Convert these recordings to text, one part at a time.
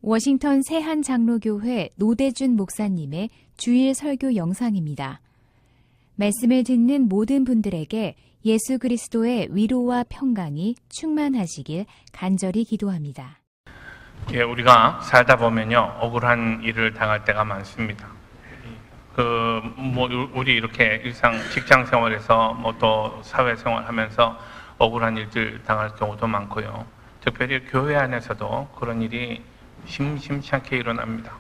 워싱턴 새한장로교회 노대준 목사님의 주일 설교 영상입니다. 말씀을 듣는 모든 분들에게 예수 그리스도의 위로와 평강이 충만하시길 간절히 기도합니다. 우리가 살다 보면요, 억울한 일을 당할 때가 많습니다. 우리 이렇게 일상 직장 생활에서 또 사회 생활하면서 억울한 일들 당할 경우도 많고요. 특별히 교회 안에서도 그런 일이 심심치 않게 일어납니다.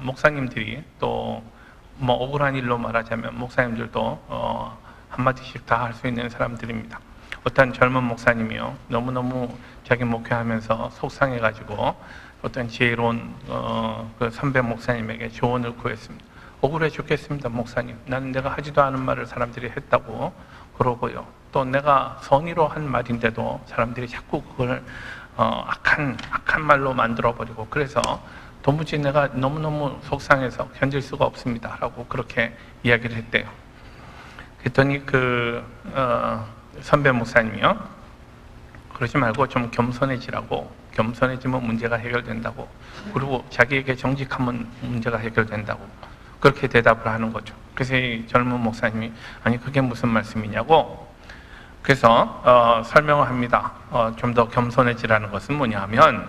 목사님들이 또 억울한 일로 말하자면 목사님들도 한마디씩 다 할 수 있는 사람들입니다. 어떤 젊은 목사님이요, 너무너무 자기 목회하면서 속상해가지고 어떤 지혜로운 그 선배 목사님에게 조언을 구했습니다. 억울해 죽겠습니다, 목사님. 나는 내가 하지도 않은 말을 사람들이 했다고 그러고요. 또 내가 선의로 한 말인데도 사람들이 자꾸 그걸 악한 말로 만들어버리고, 그래서 도무지 내가 너무너무 속상해서 견딜 수가 없습니다 라고 그렇게 이야기를 했대요. 그랬더니 선배 목사님이요, 그러지 말고 좀 겸손해지라고, 겸손해지면 문제가 해결된다고, 그리고 자기에게 정직하면 문제가 해결된다고 그렇게 대답을 하는 거죠. 그래서 이 젊은 목사님이 아니 그게 무슨 말씀이냐고, 그래서 설명을 합니다. 좀 더 겸손해지라는 것은 뭐냐 하면,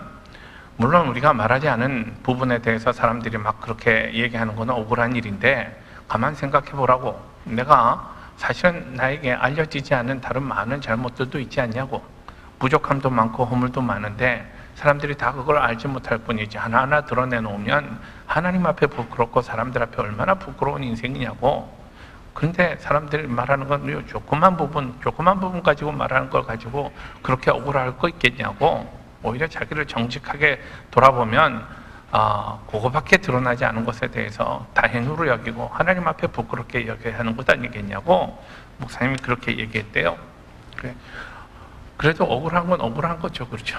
물론 우리가 말하지 않은 부분에 대해서 사람들이 막 그렇게 얘기하는 건 억울한 일인데, 가만 생각해 보라고. 내가 사실은 나에게 알려지지 않은 다른 많은 잘못들도 있지 않냐고. 부족함도 많고 허물도 많은데 사람들이 다 그걸 알지 못할 뿐이지, 하나하나 드러내놓으면 하나님 앞에 부끄럽고 사람들 앞에 얼마나 부끄러운 인생이냐고. 그런데 사람들이 말하는 건 조그만 부분 가지고 말하는 걸 가지고 그렇게 억울할 거 있겠냐고. 오히려 자기를 정직하게 돌아보면 그거밖에 드러나지 않은 것에 대해서 다행으로 여기고 하나님 앞에 부끄럽게 여겨야 하는 것 아니겠냐고 목사님이 그렇게 얘기했대요. 그래도 억울한 건 억울한 거죠, 그렇죠?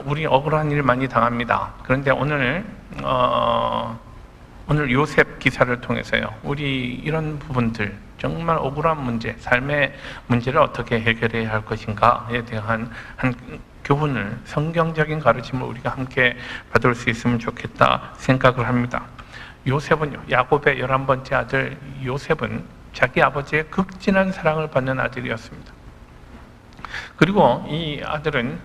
우리 억울한 일 많이 당합니다. 그런데 오늘 요셉 기사를 통해서요, 우리 이런 부분들, 정말 억울한 문제, 삶의 문제를 어떻게 해결해야 할 것인가에 대한 한 교훈을, 성경적인 가르침을 우리가 함께 받을 수 있으면 좋겠다 생각을 합니다. 요셉은요, 야곱의 11번째 아들 요셉은 자기 아버지의 극진한 사랑을 받는 아들이었습니다. 그리고 이 아들은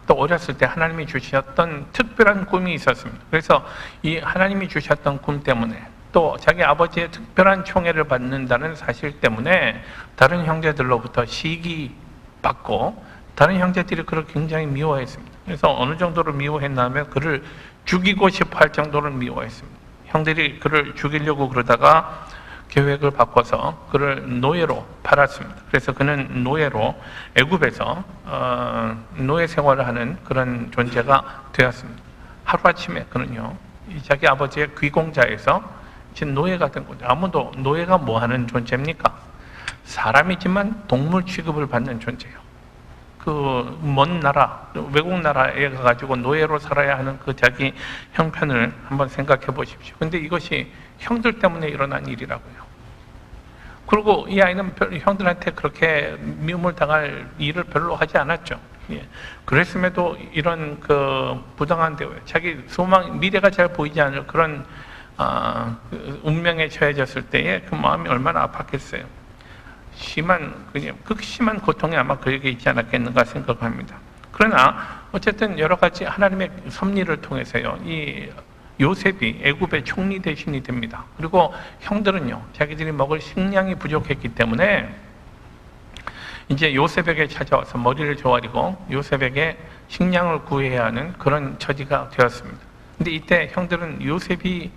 또 어렸을 때 하나님이 주셨던 특별한 꿈이 있었습니다. 그래서 이 하나님이 주셨던 꿈 때문에, 또 자기 아버지의 특별한 총애를 받는다는 사실 때문에 다른 형제들로부터 시기받고, 다른 형제들이 그를 굉장히 미워했습니다. 그래서 어느 정도로 미워했냐면 그를 죽이고 싶어 할 정도로 미워했습니다. 형들이 그를 죽이려고 그러다가 계획을 바꿔서 그를 노예로 팔았습니다. 그래서 그는 노예로 애굽에서 노예 생활을 하는 그런 존재가 되었습니다. 하루아침에 그는요, 자기 아버지의 귀공자에서 지금 노예가 된 거죠. 아무도, 노예가 뭐 하는 존재입니까? 사람이지만 동물 취급을 받는 존재예요. 그 먼 나라, 외국 나라에 가가지고 노예로 살아야 하는 그 자기 형편을 한번 생각해 보십시오. 근데 이것이 형들 때문에 일어난 일이라고요. 그리고 이 아이는 형들한테 그렇게 미움을 당할 일을 별로 하지 않았죠. 그랬음에도 이런 부당한 대우, 자기 소망, 미래가 잘 보이지 않을 그런 운명에 처해졌을 때에 그 마음이 얼마나 아팠겠어요. 극심한 고통이 아마 그에게 있지 않았겠는가 생각합니다. 그러나 어쨌든 여러 가지 하나님의 섭리를 통해서요, 이 요셉이 애굽의 총리 대신이 됩니다. 그리고 형들은요, 자기들이 먹을 식량이 부족했기 때문에 이제 요셉에게 찾아와서 머리를 조아리고 요셉에게 식량을 구해야 하는 그런 처지가 되었습니다. 근데 이때 형들은 요셉이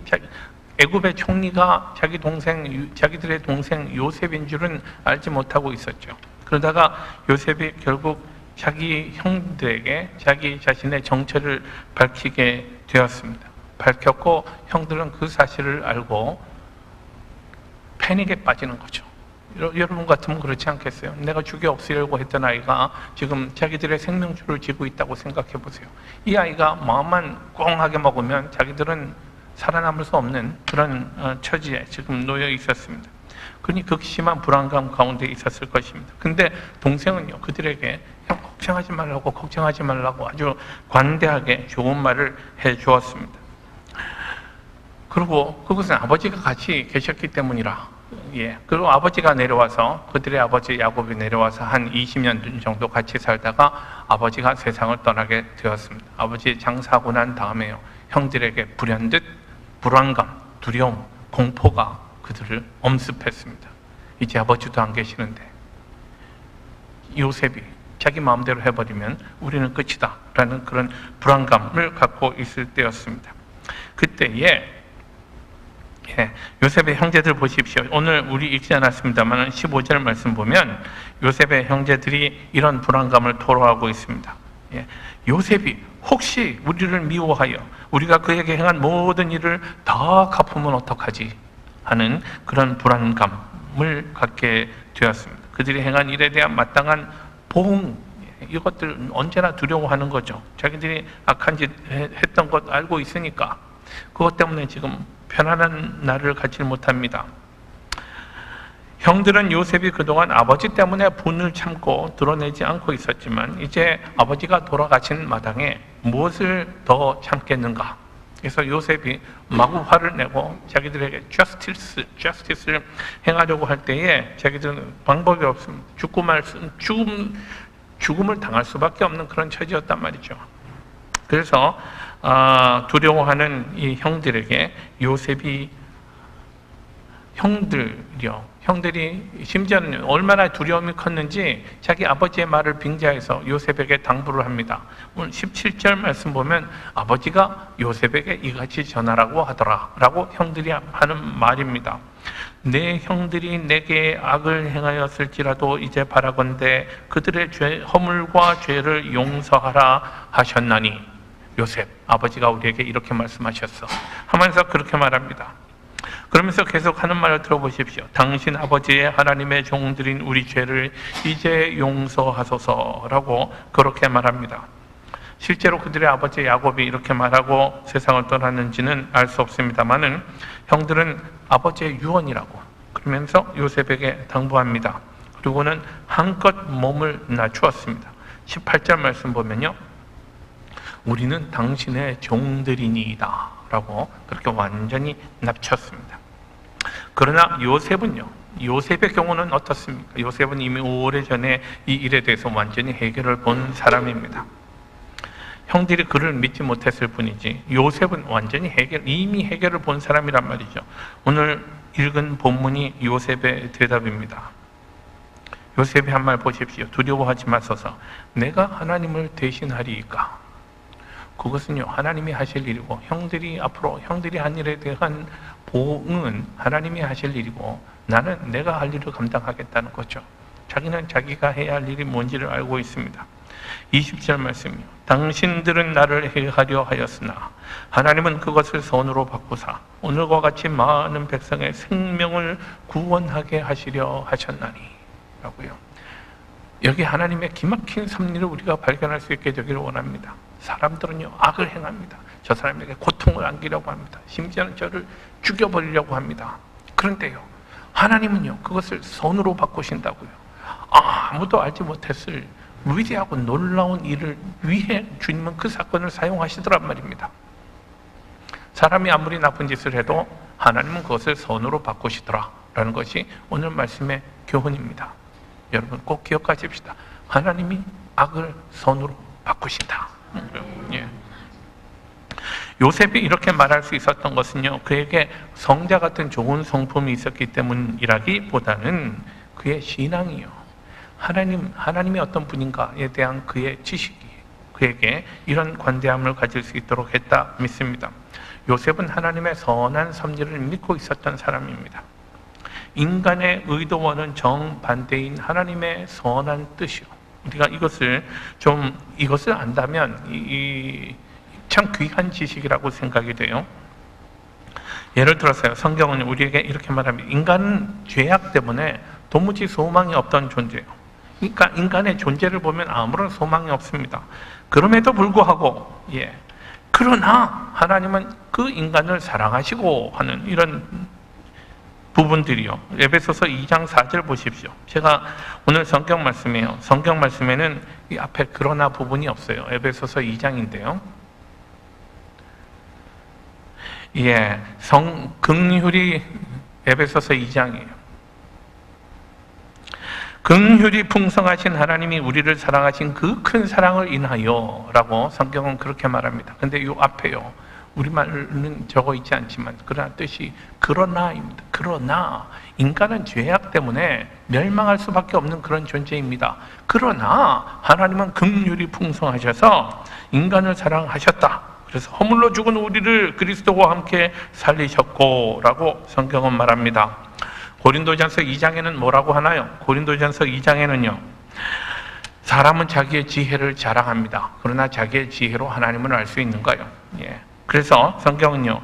애굽의 총리가 자기들의 동생 요셉인 줄은 알지 못하고 있었죠. 그러다가 요셉이 결국 자기 형들에게 자기 자신의 정체를 밝히게 되었습니다. 밝혔고 형들은 그 사실을 알고 패닉에 빠지는 거죠. 여러분 같으면 그렇지 않겠어요? 내가 죽여 없애려고 했던 아이가 지금 자기들의 생명줄을 쥐고 있다고 생각해 보세요. 이 아이가 마음만 꽁하게 먹으면 자기들은 살아남을 수 없는 그런 처지에 지금 놓여 있었습니다. 그러니 극심한 불안감 가운데 있었을 것입니다. 근데 동생은요, 그들에게 걱정하지 말라고 아주 관대하게 좋은 말을 해 주었습니다. 그리고 그것은 아버지가 같이 계셨기 때문이라. 그리고 아버지가 내려와서, 그들의 아버지 야곱이 내려와서 한 20년 정도 같이 살다가 아버지가 세상을 떠나게 되었습니다. 아버지 장사하고 난 다음에요, 형들에게 불현듯 불안감, 두려움, 공포가 그들을 엄습했습니다. 이제 아버지도 안 계시는데 요셉이 자기 마음대로 해버리면 우리는 끝이다 라는 그런 불안감을 갖고 있을 때였습니다. 그때에 요셉의 형제들 보십시오. 오늘 우리 읽지 않았습니다만 15절 말씀 보면 요셉의 형제들이 이런 불안감을 토로하고 있습니다. 요셉이 혹시 우리를 미워하여 우리가 그에게 행한 모든 일을 다 갚으면 어떡하지 하는 그런 불안감을 갖게 되었습니다. 그들이 행한 일에 대한 마땅한 보응, 이것들 언제나 두려워하는 거죠. 자기들이 악한 짓 했던 것 알고 있으니까 그것 때문에 지금 편안한 날을 갖지 못합니다. 형들은 요셉이 그동안 아버지 때문에 분을 참고 드러내지 않고 있었지만 이제 아버지가 돌아가신 마당에 무엇을 더 참겠는가? 그래서 요셉이 마구 화를 내고 자기들에게 justice를 행하려고 할 때에 자기들은 방법이 없습니다. 죽음을 당할 수밖에 없는 그런 처지였단 말이죠. 그래서 두려워하는 이 형들에게 요셉이 형들이 심지어는 얼마나 두려움이 컸는지 자기 아버지의 말을 빙자해서 요셉에게 당부를 합니다. 오늘 17절 말씀 보면 아버지가 요셉에게 이같이 전하라고 하더라 라고 형들이 하는 말입니다. 내 형들이 내게 악을 행하였을지라도 이제 바라건대 그들의 허물과 죄를 용서하라 하셨나니, 요셉, 아버지가 우리에게 이렇게 말씀하셨어 하면서 그렇게 말합니다. 그러면서 계속 하는 말을 들어보십시오. 당신 아버지의 하나님의 종들인 우리 죄를 이제 용서하소서라고 그렇게 말합니다. 실제로 그들의 아버지 야곱이 이렇게 말하고 세상을 떠났는지는 알 수 없습니다만은 형들은 아버지의 유언이라고 그러면서 요셉에게 당부합니다. 그리고는 한껏 몸을 낮추었습니다. 18절 말씀 보면요, 우리는 당신의 종들이니이다 라고 그렇게 완전히 낮췄습니다. 그러나 요셉의 경우는 어떻습니까? 요셉은 이미 오래전에 이 일에 대해서 완전히 해결을 본 사람입니다. 형들이 그를 믿지 못했을 뿐이지 요셉은 완전히 이미 해결을 본 사람이란 말이죠. 오늘 읽은 본문이 요셉의 대답입니다. 요셉이 한 말 보십시오. 두려워하지 마소서. 내가 하나님을 대신하리이까. 그것은요, 하나님이 하실 일이고 형들이 한 일에 대한 보응은 하나님이 하실 일이고 나는 내가 할 일을 감당하겠다는 거죠. 자기는 자기가 해야 할 일이 뭔지를 알고 있습니다. 20절 말씀이요, 당신들은 나를 해하려 하였으나 하나님은 그것을 선으로 바꾸사 오늘과 같이 많은 백성의 생명을 구원하게 하시려 하셨나니 라고요. 여기 하나님의 기막힌 섭리를 우리가 발견할 수 있게 되기를 원합니다. 사람들은요, 악을 행합니다. 저 사람에게 고통을 안기려고 합니다. 심지어는 저를 죽여버리려고 합니다. 그런데요, 하나님은요, 그것을 선으로 바꾸신다고요. 아무도 알지 못했을 위대하고 놀라운 일을 위해 주님은 그 사건을 사용하시더란 말입니다. 사람이 아무리 나쁜 짓을 해도 하나님은 그것을 선으로 바꾸시더라라는 것이 오늘 말씀의 교훈입니다. 여러분 꼭 기억하십시다. 하나님이 악을 선으로 바꾸신다. 요셉이 이렇게 말할 수 있었던 것은요, 그에게 성자 같은 좋은 성품이 있었기 때문이라기보다는 그의 신앙이요, 하나님이 어떤 분인가에 대한 그의 지식이 그에게 이런 관대함을 가질 수 있도록 했다 믿습니다. 요셉은 하나님의 선한 섭리를 믿고 있었던 사람입니다. 인간의 의도와는 정반대인 하나님의 선한 뜻이요, 우리가 이것을 안다면 참 귀한 지식이라고 생각이 돼요. 예를 들어서요, 성경은 우리에게 이렇게 말합니다. 인간은 죄악 때문에 도무지 소망이 없던 존재예요. 그러니까 인간의 존재를 보면 아무런 소망이 없습니다. 그럼에도 불구하고 그러나 하나님은 그 인간을 사랑하시고 하는 이런 부분들이요. 에베소서 2장 4절 보십시오. 제가 오늘 성경 말씀이에요. 성경 말씀에는 이 앞에 그러나 부분이 없어요. 에베소서 2장인데요. 예, 긍휼이 에베소서 2장이에요. 긍휼이 풍성하신 하나님이 우리를 사랑하신 그 큰 사랑을 인하여 라고 성경은 그렇게 말합니다. 근데 이 앞에요, 우리말은 적어 있지 않지만 그러나 뜻이 그러나입니다. 그러나 인간은 죄악 때문에 멸망할 수밖에 없는 그런 존재입니다. 그러나 하나님은 긍휼이 풍성하셔서 인간을 사랑하셨다. 그래서 허물로 죽은 우리를 그리스도와 함께 살리셨고 라고 성경은 말합니다. 고린도전서 2장에는 뭐라고 하나요? 고린도전서 2장에는요, 사람은 자기의 지혜를 자랑합니다. 그러나 자기의 지혜로 하나님을 알 수 있는가요? 예. 그래서 성경은요,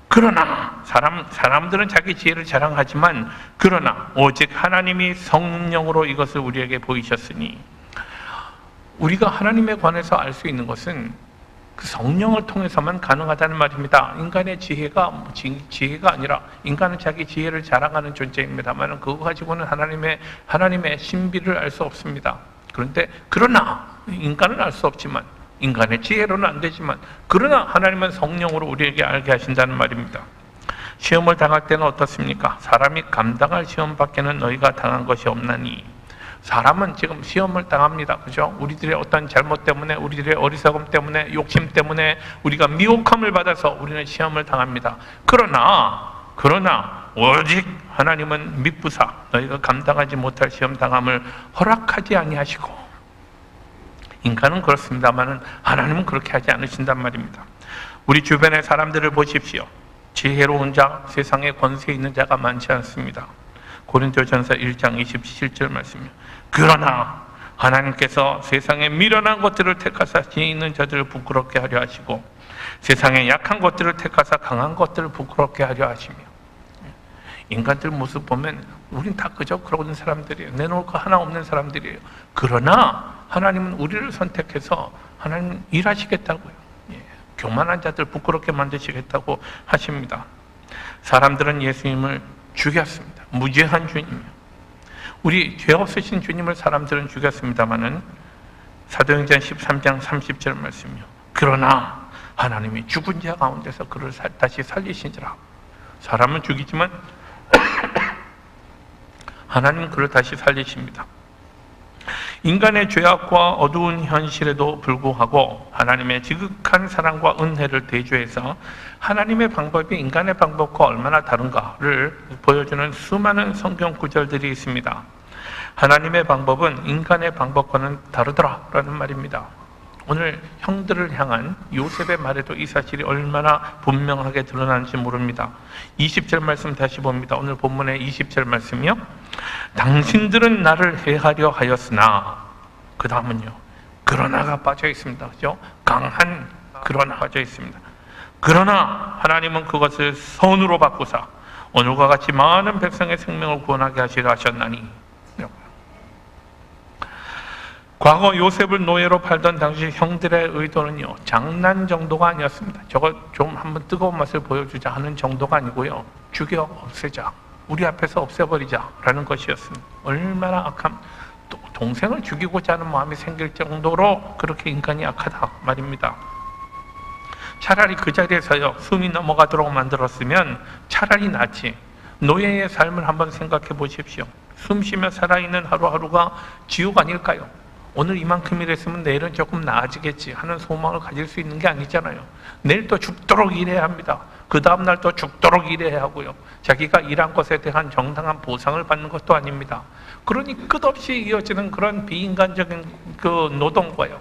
그러나 사람들은 자기 지혜를 자랑하지만 그러나 오직 하나님이 성령으로 이것을 우리에게 보이셨으니, 우리가 하나님에 관해서 알 수 있는 것은 그 성령을 통해서만 가능하다는 말입니다. 인간의 지혜가 아니라, 인간은 자기 지혜를 자랑하는 존재입니다만 그거 가지고는 하나님의 신비를 알 수 없습니다. 그러나 인간은 알 수 없지만, 인간의 지혜로는 안 되지만, 그러나 하나님은 성령으로 우리에게 알게 하신다는 말입니다. 시험을 당할 때는 어떻습니까? 사람이 감당할 시험 밖에는 너희가 당한 것이 없나니. 사람은 지금 시험을 당합니다. 그죠? 우리들의 어떤 잘못 때문에, 우리들의 어리석음 때문에, 욕심 때문에 우리가 미혹함을 받아서 우리는 시험을 당합니다. 그러나 오직 하나님은 미쁘사 너희가 감당하지 못할 시험 당함을 허락하지 아니하시고, 인간은 그렇습니다만 하나님은 그렇게 하지 않으신단 말입니다. 우리 주변의 사람들을 보십시오. 지혜로운 자, 세상에 권세 있는 자가 많지 않습니다. 고린도전서 1장 27절 말씀이요. 그러나 하나님께서 세상에 미련한 것들을 택하사 지혜 있는 자들을 부끄럽게 하려 하시고, 세상에 약한 것들을 택하사 강한 것들을 부끄럽게 하려 하시며. 인간들 모습 보면 우린 다 그저 그러는 사람들이에요. 내놓을 거 하나 없는 사람들이에요. 그러나 하나님은 우리를 선택해서 하나님 일하시겠다고요. 교만한 자들 부끄럽게 만드시겠다고 하십니다. 사람들은 예수님을 죽였습니다. 무죄한 주님이요, 우리 죄 없으신 주님을 사람들은 죽였습니다마는 사도행전 13장 30절 말씀이요. 그러나 하나님이 죽은 자 가운데서 그를 다시 살리신지라. 사람은 죽이지만 하나님은 그를 다시 살리십니다. 인간의 죄악과 어두운 현실에도 불구하고 하나님의 지극한 사랑과 은혜를 대조해서 하나님의 방법이 인간의 방법과 얼마나 다른가를 보여주는 수많은 성경 구절들이 있습니다. 하나님의 방법은 인간의 방법과는 다르더라라는 말입니다. 오늘 형들을 향한 요셉의 말에도 이 사실이 얼마나 분명하게 드러나는지 모릅니다. 20절 말씀 다시 봅니다. 오늘 본문의 20절 말씀이요. 당신들은 나를 해하려 하였으나, 그 다음은요, 그러나가 빠져 있습니다. 그죠? 강한 그러나 빠져 있습니다. 그러나 하나님은 그것을 선으로 바꾸사 오늘과 같이 많은 백성의 생명을 구원하게 하시려 하셨나니. 과거 요셉을 노예로 팔던 당시 형들의 의도는요, 장난 정도가 아니었습니다. 저거 좀 한번 뜨거운 맛을 보여주자 하는 정도가 아니고요, 죽여 없애자, 우리 앞에서 없애버리자 라는 것이었습니다. 얼마나 악함, 또 동생을 죽이고자 하는 마음이 생길 정도로 그렇게 인간이 악하다 말입니다. 차라리 그 자리에서요, 숨이 넘어가도록 만들었으면 차라리 낫지. 노예의 삶을 한번 생각해 보십시오. 숨 쉬며 살아있는 하루하루가 지옥 아닐까요? 오늘 이만큼 일했으면 내일은 조금 나아지겠지 하는 소망을 가질 수 있는 게 아니잖아요. 내일 또 죽도록 일해야 합니다. 그 다음날 또 죽도록 일해야 하고요. 자기가 일한 것에 대한 정당한 보상을 받는 것도 아닙니다. 그러니 끝없이 이어지는 그런 비인간적인 그 노동과요,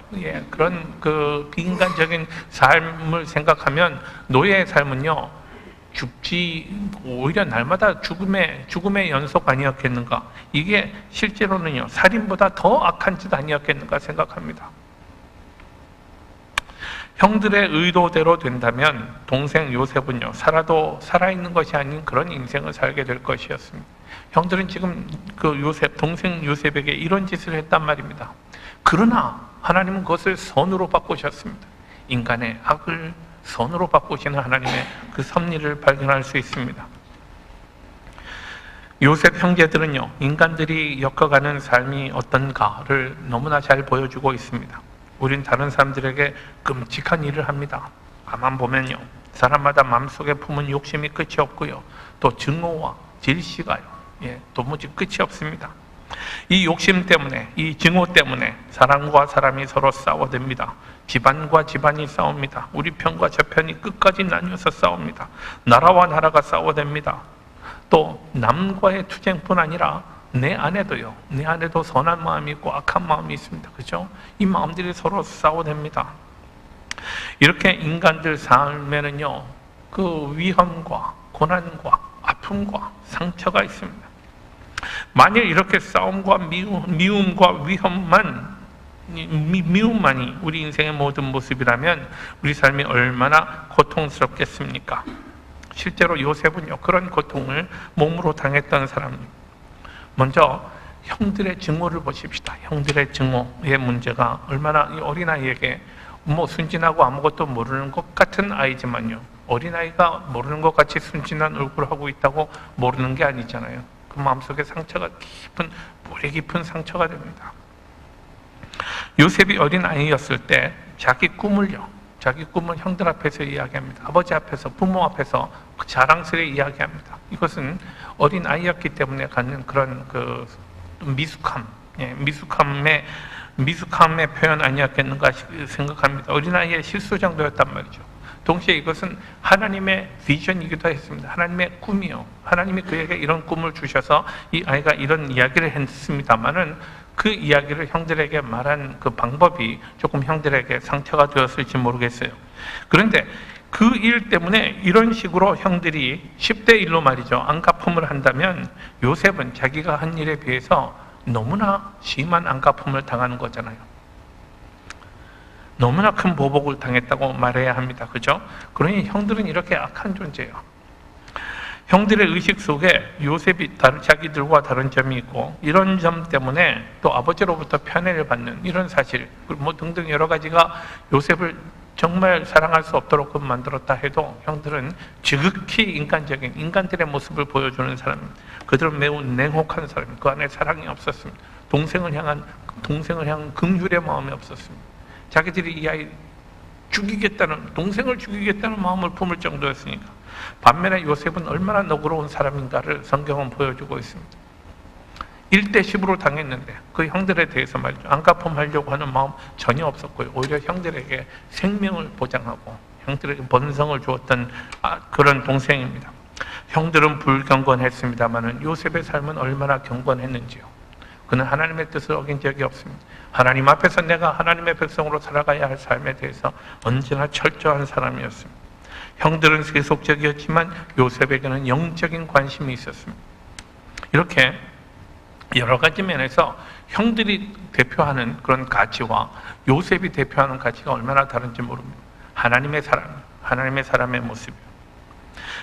그런 그 비인간적인 삶을 생각하면 노예의 삶은요, 죽지, 오히려 날마다 죽음의 연속 아니었겠는가. 이게 실제로는요, 살인보다 더 악한 짓 아니었겠는가 생각합니다. 형들의 의도대로 된다면 동생 요셉은요, 살아있는 것이 아닌 그런 인생을 살게 될 것이었습니다. 형들은 지금 그 동생 요셉에게 이런 짓을 했단 말입니다. 그러나 하나님은 그것을 선으로 바꾸셨습니다. 인간의 악을 선으로 바꾸시는 하나님의 그 섭리를 발견할 수 있습니다. 요셉 형제들은요, 인간들이 겪어가는 삶이 어떤가를 너무나 잘 보여주고 있습니다. 우린 다른 사람들에게 끔찍한 일을 합니다. 가만 보면요, 사람마다 마음속에 품은 욕심이 끝이 없고요, 또 증오와 질시가요, 도무지 끝이 없습니다. 이 욕심 때문에, 이 증오 때문에 사람과 사람이 서로 싸워댑니다. 집안과 집안이 싸웁니다. 우리 편과 저 편이 끝까지 나뉘어서 싸웁니다. 나라와 나라가 싸워댑니다. 또 남과의 투쟁뿐 아니라 내 안에도요, 내 안에도 선한 마음이 있고 악한 마음이 있습니다. 그죠? 이 마음들이 서로 싸워댑니다. 이렇게 인간들 삶에는요, 그 위험과 고난과 아픔과 상처가 있습니다. 만일 이렇게 싸움과 미움과 미움만이 우리 인생의 모든 모습이라면 우리 삶이 얼마나 고통스럽겠습니까? 실제로 요셉은요, 그런 고통을 몸으로 당했던 사람입니다. 먼저 형들의 증오를 보십시다. 형들의 증오의 문제가 얼마나 이 어린아이에게 순진하고 아무것도 모르는 것 같은 아이지만요, 어린아이가 모르는 것 같이 순진한 얼굴을 하고 있다고 모르는 게 아니잖아요. 그 마음속에 상처가 뿌리 깊은 상처가 됩니다. 요셉이 어린아이였을 때 자기 꿈을 형들 앞에서 이야기합니다. 아버지 앞에서, 부모 앞에서 자랑스레 이야기합니다. 이것은 어린아이였기 때문에 갖는 그런 미숙함의 표현 아니었겠는가 생각합니다. 어린아이의 실수 정도였단 말이죠. 동시에 이것은 하나님의 비전이기도 했습니다. 하나님의 꿈이요, 하나님이 그에게 이런 꿈을 주셔서 이 아이가 이런 이야기를 했습니다마는 그 이야기를 형들에게 말한 그 방법이 조금 형들에게 상처가 되었을지 모르겠어요. 그런데 그 일 때문에 이런 식으로 형들이 10대 1로 말이죠, 안갚음을 한다면 요셉은 자기가 한 일에 비해서 너무나 심한 안갚음을 당하는 거잖아요. 너무나 큰 보복을 당했다고 말해야 합니다. 그죠? 그러니 형들은 이렇게 악한 존재예요. 형들의 의식 속에 요셉이 자기들과 다른 점이 있고, 이런 점 때문에 또 아버지로부터 편애를 받는 이런 사실, 등등 여러 가지가 요셉을 정말 사랑할 수 없도록 만들었다 해도 형들은 지극히 인간들의 모습을 보여주는 사람입니다. 그들은 매우 냉혹한 사람입니다. 그 안에 사랑이 없었습니다. 동생을 향한 긍휼의 마음이 없었습니다. 자기들이 이 아이 동생을 죽이겠다는 마음을 품을 정도였으니까. 반면에 요셉은 얼마나 너그러운 사람인가를 성경은 보여주고 있습니다. 1대 10으로 당했는데 그 형들에 대해서 말이죠, 안갚음하려고 하는 마음 전혀 없었고요, 오히려 형들에게 생명을 보장하고 형들에게 번성을 주었던 그런 동생입니다. 형들은 불경건했습니다마는 요셉의 삶은 얼마나 경건했는지요. 그는 하나님의 뜻을 어긴 적이 없습니다. 하나님 앞에서 내가 하나님의 백성으로 살아가야 할 삶에 대해서 언제나 철저한 사람이었습니다. 형들은 세속적이었지만 요셉에게는 영적인 관심이 있었습니다. 이렇게 여러 가지 면에서 형들이 대표하는 그런 가치와 요셉이 대표하는 가치가 얼마나 다른지 모릅니다. 하나님의 사람의 모습이요.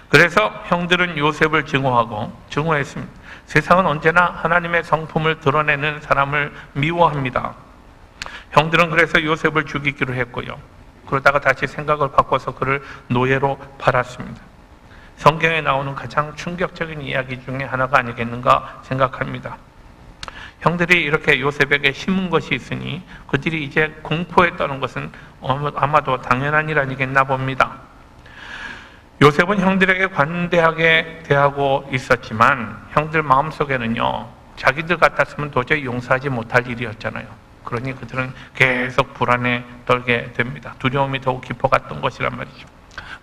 그래서 형들은 요셉을 증오했습니다. 세상은 언제나 하나님의 성품을 드러내는 사람을 미워합니다. 형들은 그래서 요셉을 죽이기로 했고요, 그러다가 다시 생각을 바꿔서 그를 노예로 팔았습니다. 성경에 나오는 가장 충격적인 이야기 중에 하나가 아니겠는가 생각합니다. 형들이 이렇게 요셉에게 심은 것이 있으니 그들이 이제 공포에 떠는 것은 아마도 당연한 일 아니겠나 봅니다. 요셉은 형들에게 관대하게 대하고 있었지만 형들 마음속에는요, 자기들 같았으면 도저히 용서하지 못할 일이었잖아요. 그러니 그들은 계속 불안에 떨게 됩니다. 두려움이 더욱 깊어갔던 것이란 말이죠.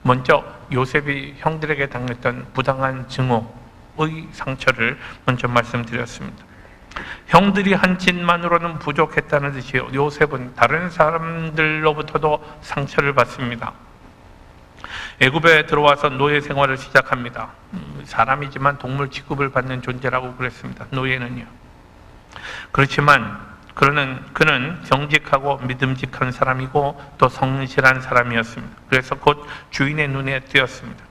먼저 요셉이 형들에게 당했던 부당한 증오의 상처를 먼저 말씀드렸습니다. 형들이 한 짓만으로는 부족했다는 듯이 요셉은 다른 사람들로부터도 상처를 받습니다. 애굽에 들어와서 노예 생활을 시작합니다. 사람이지만 동물 취급을 받는 존재라고 그랬습니다. 노예는요. 그렇지만 그는 정직하고 믿음직한 사람이고 또 성실한 사람이었습니다. 그래서 곧 주인의 눈에 띄었습니다.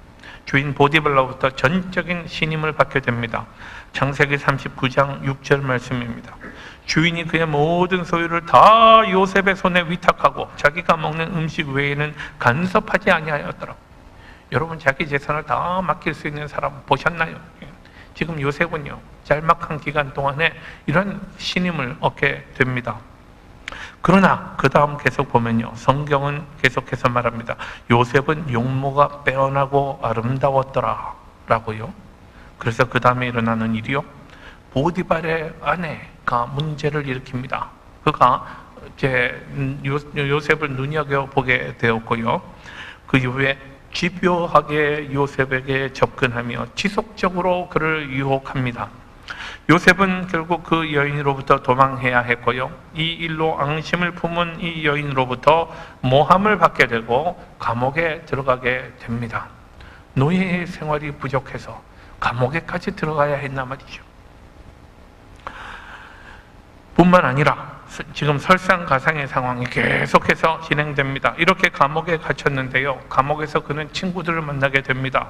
주인 보디발로부터 전적인 신임을 받게 됩니다. 창세기 39장 6절 말씀입니다. 주인이 그의 모든 소유를 다 요셉의 손에 위탁하고 자기가 먹는 음식 외에는 간섭하지 아니하였더라. 여러분, 자기 재산을 다 맡길 수 있는 사람 보셨나요? 지금 요셉은요, 짤막한 기간 동안에 이런 신임을 얻게 됩니다. 그러나 그 다음 계속 보면요, 성경은 계속해서 말합니다. 요셉은 용모가 빼어나고 아름다웠더라 라고요. 그래서 그 다음에 일어나는 일이요, 보디발의 아내가 문제를 일으킵니다. 그가 이제 요셉을 눈여겨보게 되었고요, 그 이후에 집요하게 요셉에게 접근하며 지속적으로 그를 유혹합니다. 요셉은 결국 그 여인으로부터 도망해야 했고요, 이 일로 앙심을 품은 이 여인으로부터 모함을 받게 되고 감옥에 들어가게 됩니다. 노예의 생활이 부족해서 감옥에까지 들어가야 했나 말이죠. 뿐만 아니라 지금 설상가상의 상황이 계속해서 진행됩니다. 이렇게 감옥에 갇혔는데요, 감옥에서 그는 친구들을 만나게 됩니다.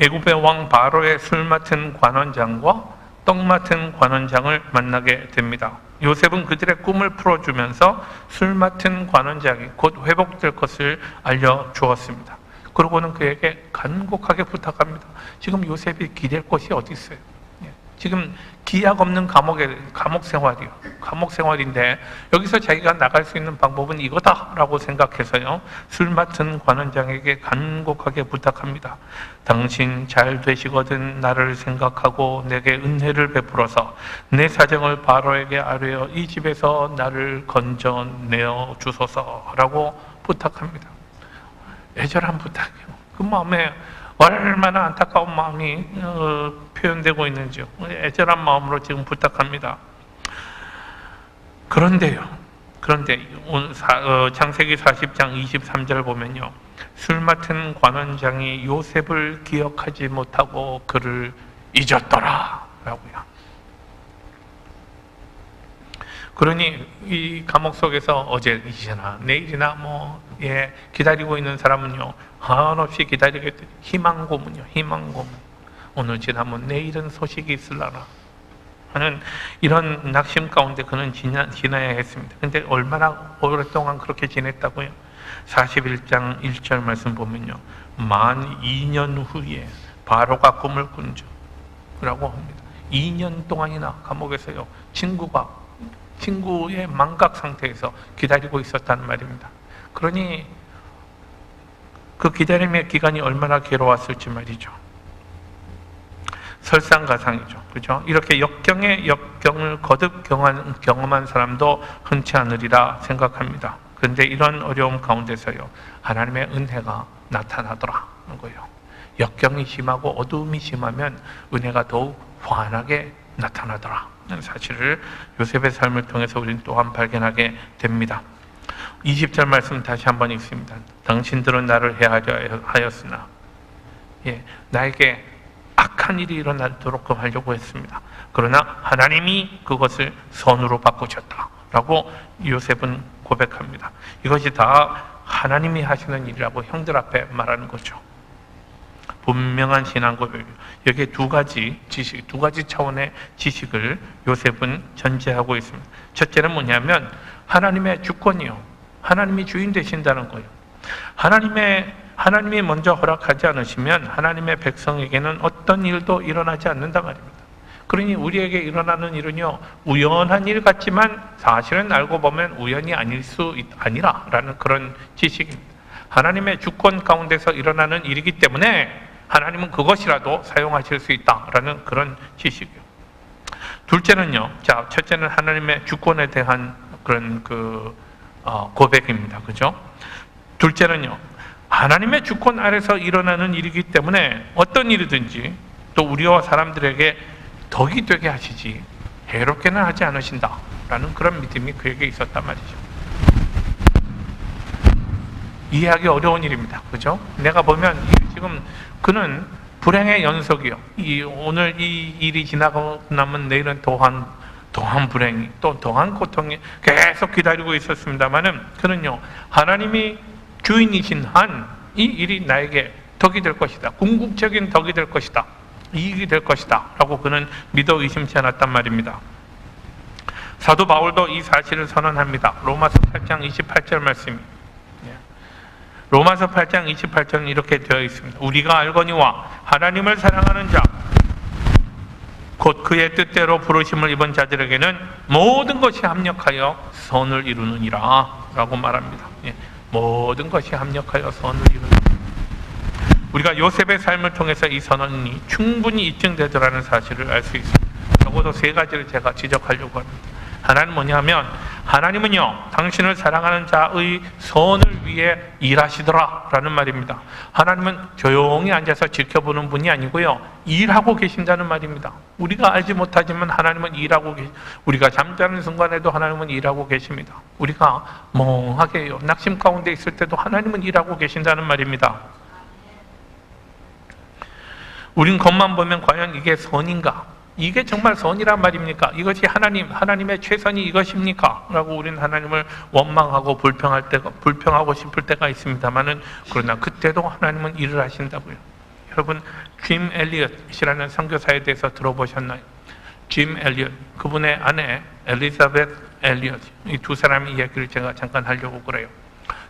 애굽의 왕 바로의 술 맡은 관원장과 떡 맡은 관원장을 만나게 됩니다. 요셉은 그들의 꿈을 풀어주면서 술 맡은 관원장이 곧 회복될 것을 알려주었습니다. 그러고는 그에게 간곡하게 부탁합니다. 지금 요셉이 기댈 곳이 어디 있어요? 지금 기약 없는 감옥 생활이요. 감옥 생활인데 여기서 자기가 나갈 수 있는 방법은 이거다라고 생각해서요, 술 맡은 관원장에게 간곡하게 부탁합니다. 당신 잘 되시거든 나를 생각하고 내게 은혜를 베풀어서 내 사정을 바로에게 아뢰어 이 집에서 나를 건져내어 주소서라고 부탁합니다. 애절한 부탁이요. 그 마음에 얼마나 안타까운 마음이 표현되고 있는지요. 애절한 마음으로 지금 부탁합니다. 그런데 창세기 40장 23절 보면요, 술 맡은 관원장이 요셉을 기억하지 못하고 그를 잊었더라 라고요. 그러니 이 감옥 속에서 어제이나 내일이나 기다리고 있는 사람은요, 한없이 기다리게 돼. 희망 고문이요, 희망 고문. 오늘 지나면 내일은 소식이 있으려나 하는 이런 낙심 가운데 그는 지나야 했습니다. 근데 얼마나 오랫동안 그렇게 지냈다고요? 41장 1절 말씀 보면요, 만 2년 후에 바로가 꿈을 꾼죠 라고 합니다. 2년 동안이나 감옥에서요, 친구의 망각 상태에서 기다리고 있었다는 말입니다. 그러니 그 기다림의 기간이 얼마나 괴로웠을지 말이죠. 설상가상이죠. 그죠? 이렇게 역경의 역경을 거듭 경험한 사람도 흔치 않으리라 생각합니다. 그런데 이런 어려움 가운데서요, 하나님의 은혜가 나타나더라는 거예요. 역경이 심하고 어두움이 심하면 은혜가 더욱 환하게 나타나더라 는 사실을 요셉의 삶을 통해서 우리는 또한 발견하게 됩니다. 20절 말씀 다시 한번 읽습니다. 당신들은 나를 해하려 하였으나 나에게 악한 일이 일어나도록 하려고 했습니다. 그러나 하나님이 그것을 선으로 바꾸셨다 라고 요셉은 고백합니다. 이것이 다 하나님이 하시는 일이라고 형들 앞에 말하는 거죠. 분명한 신앙 고백이에요. 여기에 두 가지 차원의 지식을 요셉은 전제하고 있습니다. 첫째는 뭐냐면 하나님의 주권이요, 하나님이 주인 되신다는 거예요. 하나님이 먼저 허락하지 않으시면 하나님의 백성에게는 어떤 일도 일어나지 않는다 말입니다. 그러니 우리에게 일어나는 일은요, 우연한 일 같지만 사실은 알고 보면 우연이 아니라라는 그런 지식입니다. 하나님의 주권 가운데서 일어나는 일이기 때문에 하나님은 그것이라도 사용하실 수 있다라는 그런 지식이요. 둘째는요, 첫째는 하나님의 주권에 대한 그런 고백입니다. 그죠? 둘째는요, 하나님의 주권 아래서 일어나는 일이기 때문에 어떤 일이든지 또 우리와 사람들에게 덕이 되게 하시지 해롭게는 하지 않으신다라는 그런 믿음이 그에게 있었단 말이죠. 이해하기 어려운 일입니다. 그죠? 내가 보면 지금 그는 불행의 연속이요. 오늘 이 일이 지나고 나면 내일은 더한 불행이, 또 더한 고통이 계속 기다리고 있었습니다만은 그는요, 하나님이 주인이신 한 이 일이 나에게 덕이 될 것이다, 궁극적인 덕이 될 것이다, 이익이 될 것이다 라고 그는 믿어 의심치 않았단 말입니다. 사도 바울도 이 사실을 선언합니다. 로마서 8장 28절 말씀. 로마서 8장 28절은 이렇게 되어 있습니다. 우리가 알거니와 하나님을 사랑하는 자 곧 그의 뜻대로 부르심을 입은 자들에게는 모든 것이 합력하여 선을 이루느니라 라고 말합니다. 예, 모든 것이 합력하여 선을 이루느니라. 우리가 요셉의 삶을 통해서 이 선언이 충분히 입증되더라는 사실을 알 수 있습니다. 적어도 세 가지를 제가 지적하려고 합니다. 하나는 뭐냐면, 하나님은요 당신을 사랑하는 자의 선을 위해 일하시더라 라는 말입니다. 하나님은 조용히 앉아서 지켜보는 분이 아니고요, 일하고 계신다는 말입니다. 우리가 알지 못하지만 하나님은 일하고 우리가 잠자는 순간에도 하나님은 일하고 계십니다. 우리가 멍하게 낙심 가운데 있을 때도 하나님은 일하고 계신다는 말입니다. 우린 겉만 보면 과연 이게 선인가? 이게 정말 선이란 말입니까? 이것이 하나님의 최선이 이것입니까? 라고 우리는 하나님을 원망하고 불평하고 싶을 때가 있습니다만은, 그러나 그때도 하나님은 일을 하신다고요. 여러분, 짐 엘리엇이라는 선교사에 대해서 들어보셨나요? 짐 엘리엇, 그분의 아내 엘리자베스 엘리엇, 이 두 사람의 이야기를 제가 잠깐 하려고 그래요.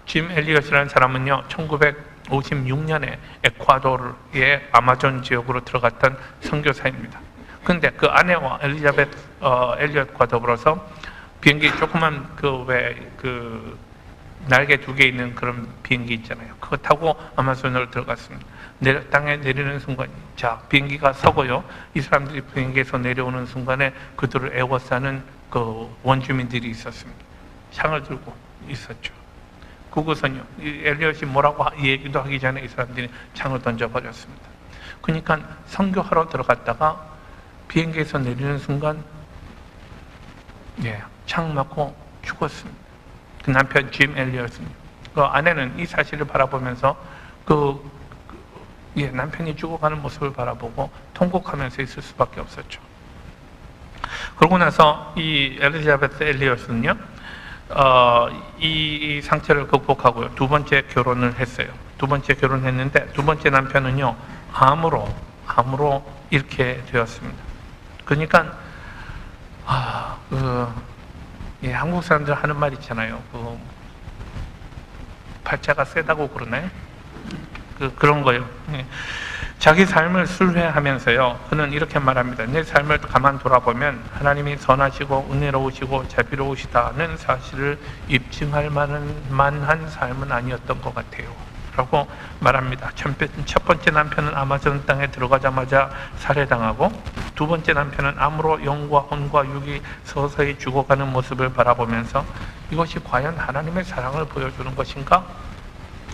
짐 엘리엇이라는 사람은요 1956년에 에콰도르의 아마존 지역으로 들어갔던 선교사입니다. 근데 그 아내와 엘리자베스 엘리엇과 더불어서 비행기 조그만 그 날개 두 개 있는 그런 비행기 있잖아요. 그거 타고 아마존으로 들어갔습니다. 땅에 내리는 순간, 자, 비행기가 서고요. 이 사람들이 비행기에서 내려오는 순간에 그들을 애워싸는 그 원주민들이 있었습니다. 창을 들고 있었죠. 그곳은요, 엘리엇이 뭐라고 얘기도 하기 전에 이 사람들이 창을 던져버렸습니다. 그러니까 선교하러 들어갔다가 비행기에서 내리는 순간 창 맞고 죽었습니다. 그 남편 짐 엘리엇은, 그 아내는 이 사실을 바라보면서 남편이 죽어가는 모습을 바라보고 통곡하면서 있을 수밖에 없었죠. 그러고 나서 이 엘리자베스 엘리엇은요 이 상태를 극복하고요, 두 번째 결혼을 했어요. 두 번째 결혼했는데 두 번째 남편은요 암으로 잃게 되었습니다. 그러니까 한국 사람들 하는 말 있잖아요. 팔자가 세다고 그러나요? 그런 거예요. 자기 삶을 순회하면서요, 그는 이렇게 말합니다. 내 삶을 가만 돌아보면 하나님이 선하시고 은혜로우시고 자비로우시다는 사실을 입증할 만한 삶은 아니었던 것 같아요 라고 말합니다. 첫 번째 남편은 아마존 땅에 들어가자마자 살해당하고, 두 번째 남편은 암으로 영과 혼과 육이 서서히 죽어가는 모습을 바라보면서 이것이 과연 하나님의 사랑을 보여주는 것인가?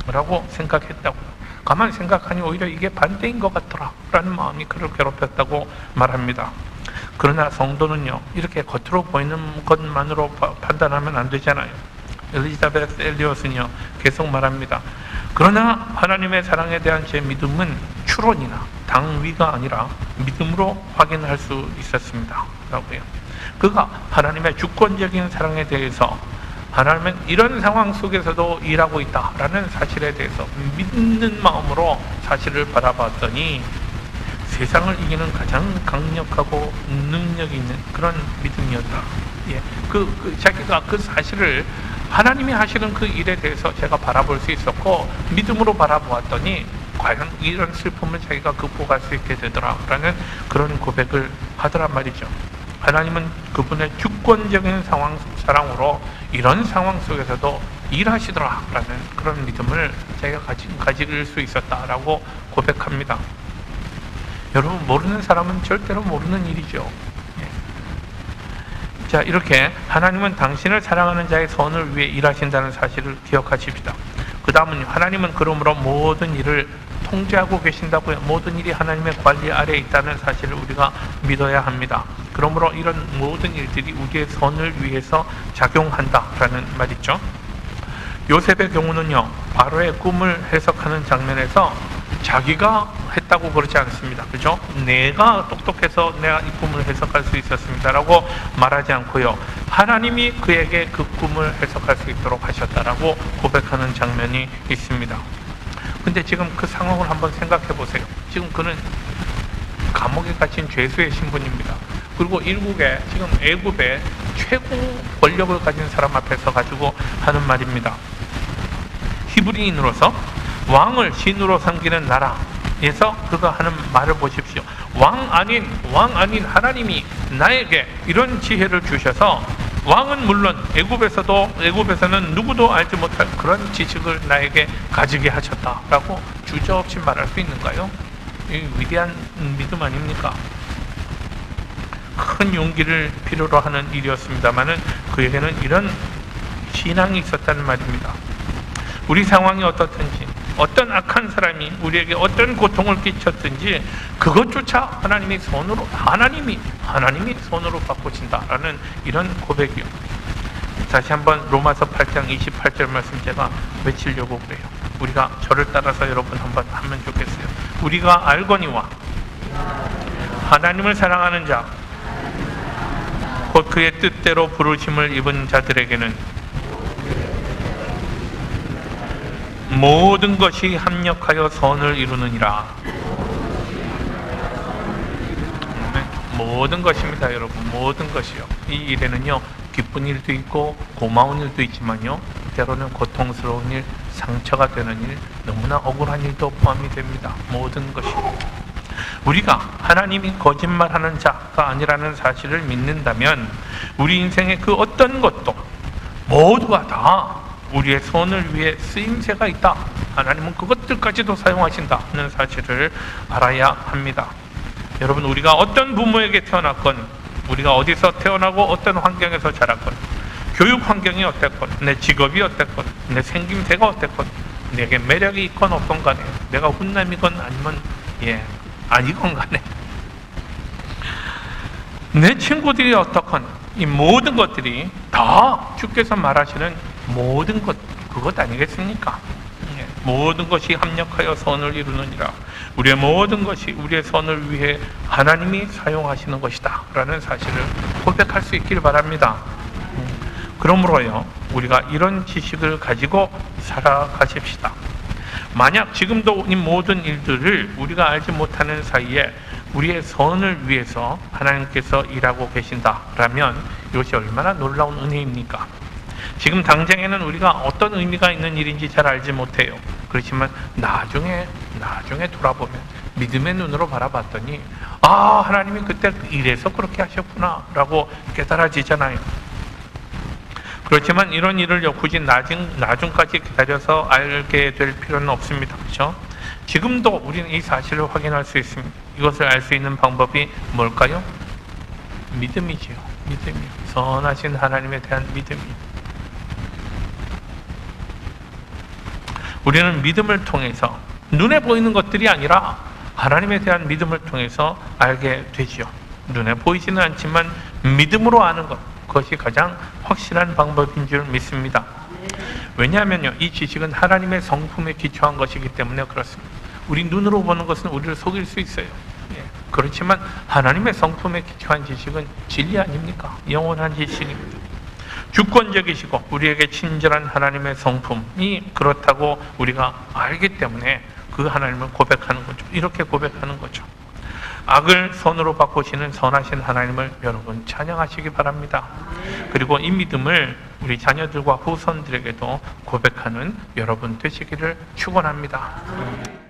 라고 생각했다고요. 가만히 생각하니 오히려 이게 반대인 것 같더라 라는 마음이 그를 괴롭혔다고 말합니다. 그러나 성도는요 이렇게 겉으로 보이는 것만으로 판단하면 안 되잖아요. 엘리자베스 엘리엇은요 계속 말합니다. 그러나 하나님의 사랑에 대한 제 믿음은 추론이나 당위가 아니라 믿음으로 확인할 수 있었습니다 라고요. 그가 하나님의 주권적인 사랑에 대해서, 하나님은 이런 상황 속에서도 일하고 있다라는 사실에 대해서 믿는 마음으로 사실을 바라봤더니 세상을 이기는 가장 강력하고 능력 있는 그런 믿음이었다. 자기가 그 사실을, 하나님이 하시는 그 일에 대해서 제가 바라볼 수 있었고 믿음으로 바라보았더니 과연 이런 슬픔을 자기가 극복할 수 있게 되더라라는 그런 고백을 하더란 말이죠. 하나님은 그분의 주권적인 사랑으로 이런 상황 속에서도 일하시더라라는 그런 믿음을 자기가 가질 수 있었다라고 고백합니다. 여러분, 모르는 사람은 절대로 모르는 일이죠. 자, 이렇게 하나님은 당신을 사랑하는 자의 선을 위해 일하신다는 사실을 기억하십시다. 그 다음은 하나님은 그러므로 모든 일을 통제하고 계신다고요. 모든 일이 하나님의 관리 아래에 있다는 사실을 우리가 믿어야 합니다. 그러므로 이런 모든 일들이 우리의 선을 위해서 작용한다라는 말이죠. 요셉의 경우는요, 바로의 꿈을 해석하는 장면에서 자기가 했다고 그러지 않습니다. 그죠? 내가 똑똑해서 내가 이 꿈을 해석할 수 있었습니다라고 말하지 않고요, 하나님이 그에게 그 꿈을 해석할 수 있도록 하셨다라고 고백하는 장면이 있습니다. 근데 지금 그 상황을 한번 생각해 보세요. 지금 그는 감옥에 갇힌 죄수의 신분입니다. 그리고 지금 애굽의 최고 권력을 가진 사람 앞에서 가지고 하는 말입니다. 히브리인으로서 왕을 신으로 섬기는 나라, 에서 그가 하는 말을 보십시오. 왕 아닌 하나님이 나에게 이런 지혜를 주셔서 왕은 물론 애굽에서는 누구도 알지 못할 그런 지식을 나에게 가지게 하셨다라고 주저없이 말할 수 있는가요? 이 위대한 믿음 아닙니까? 큰 용기를 필요로 하는 일이었습니다만은 그에게는 이런 신앙이 있었다는 말입니다. 우리 상황이 어떻든지 어떤 악한 사람이 우리에게 어떤 고통을 끼쳤든지 그것조차 하나님이 손으로 바꾸신다라는 이런 고백이요. 다시 한번 로마서 8장 28절 말씀 제가 외치려고 그래요. 우리가 저를 따라서 여러분 한번 하면 좋겠어요. 우리가 알거니와 하나님을 사랑하는 자 곧 그의 뜻대로 부르심을 입은 자들에게는 모든 것이 합력하여 선을 이루느니라. 모든 것입니다, 여러분. 모든 것이요. 이 일에는요, 기쁜 일도 있고 고마운 일도 있지만요, 때로는 고통스러운 일, 상처가 되는 일, 너무나 억울한 일도 포함이 됩니다. 모든 것이. 우리가 하나님이 거짓말하는 자가 아니라는 사실을 믿는다면 우리 인생의 그 어떤 것도 모두가 다 우리의 손을 위해 쓰임새가 있다. 하나님은 그것들까지도 사용하신다는 사실을 알아야 합니다. 여러분, 우리가 어떤 부모에게 태어났건, 우리가 어디서 태어나고 어떤 환경에서 자랐건, 교육 환경이 어땠건, 내 직업이 어땠건, 내 생김새가 어땠건, 내게 매력이 있건 없건 간에, 내가 훈남이건 아니면 아니건 간에, 내 친구들이 어떻건 이 모든 것들이 다 주께서 말하시는 모든 것, 그것 아니겠습니까? 모든 것이 합력하여 선을 이루느니라. 우리의 모든 것이 우리의 선을 위해 하나님이 사용하시는 것이다 라는 사실을 고백할 수 있길 바랍니다. 그러므로요, 우리가 이런 지식을 가지고 살아가십시다. 만약 지금도 이 모든 일들을 우리가 알지 못하는 사이에 우리의 선을 위해서 하나님께서 일하고 계신다라면 이것이 얼마나 놀라운 은혜입니까? 지금 당장에는 우리가 어떤 의미가 있는 일인지 잘 알지 못해요. 그렇지만 나중에 돌아보면 믿음의 눈으로 바라봤더니 하나님이 그때 이래서 그렇게 하셨구나 라고 깨달아지잖아요. 그렇지만 이런 일을 굳이 나중까지 기다려서 알게 될 필요는 없습니다. 그렇죠? 지금도 우리는 이 사실을 확인할 수 있습니다. 이것을 알 수 있는 방법이 뭘까요? 믿음이지요. 믿음이요. 선하신 하나님에 대한 믿음이요. 우리는 믿음을 통해서 눈에 보이는 것들이 아니라 하나님에 대한 믿음을 통해서 알게 되지요. 눈에 보이지는 않지만 믿음으로 아는 것, 그것이 가장 확실한 방법인 줄 믿습니다. 왜냐하면요, 이 지식은 하나님의 성품에 기초한 것이기 때문에 그렇습니다. 우리 눈으로 보는 것은 우리를 속일 수 있어요. 그렇지만 하나님의 성품에 기초한 지식은 진리 아닙니까? 영원한 지식입니다. 주권적이시고 우리에게 친절한 하나님의 성품이 그렇다고 우리가 알기 때문에 그 하나님을 고백하는 거죠. 이렇게 고백하는 거죠. 악을 선으로 바꾸시는 선하신 하나님을 여러분 찬양하시기 바랍니다. 그리고 이 믿음을 우리 자녀들과 후손들에게도 고백하는 여러분 되시기를 축원합니다.